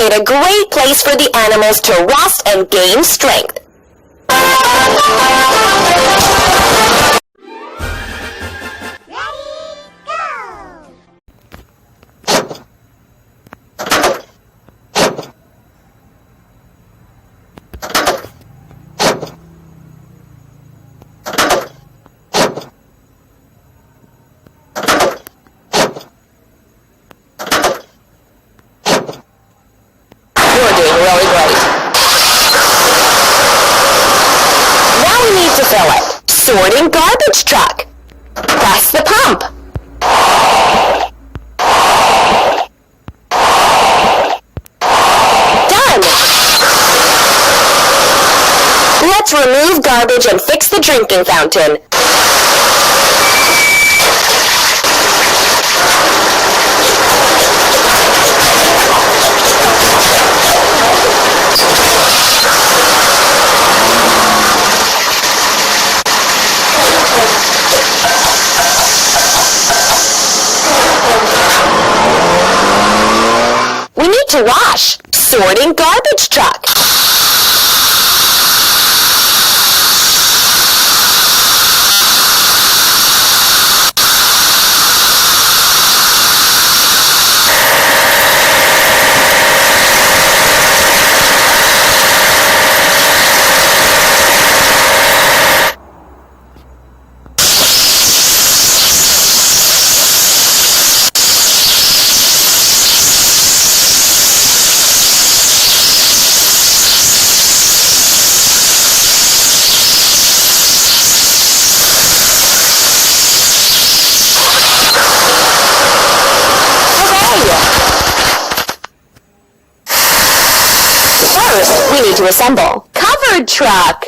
made a great place for the animals to rest and gain strength. Sorting garbage truck. Press the pump. Done. Let's remove garbage and fix the drinking fountain. We need to wash. Sorting garbage truck. First, we need to assemble. Covered truck.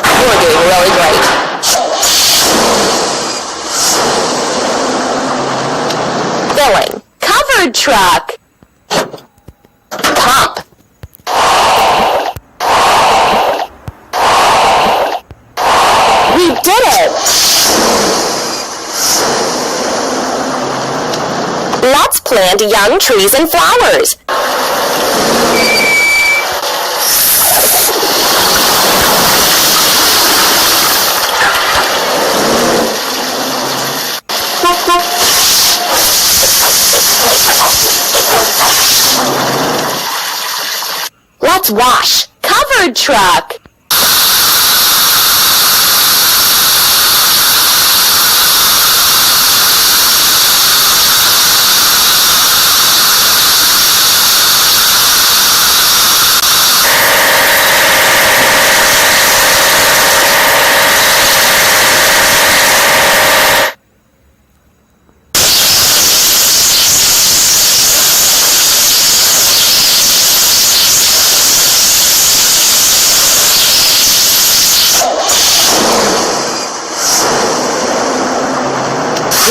You're doing really great. Filling. Covered truck. Pump. We did it! Let's plant young trees and flowers. Let's wash. Covered truck.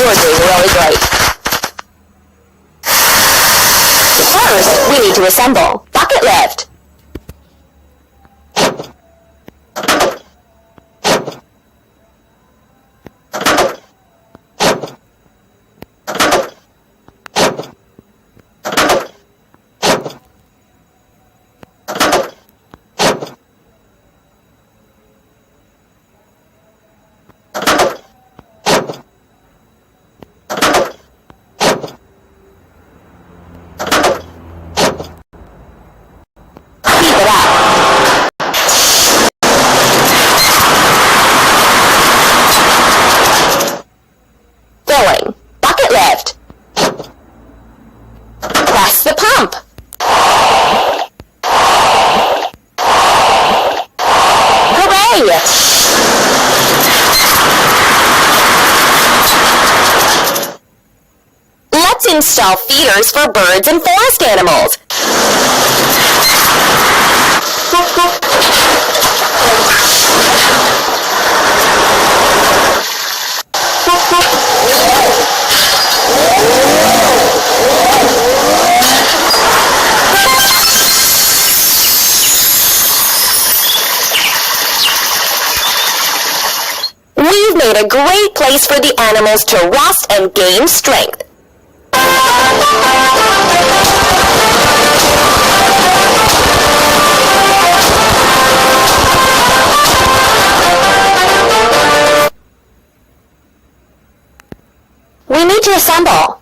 You're doing really great. First, we need to assemble. Bucket lift. Let's install feeders for birds and forest animals. create a great place for the animals to rest and gain strength. We need to assemble.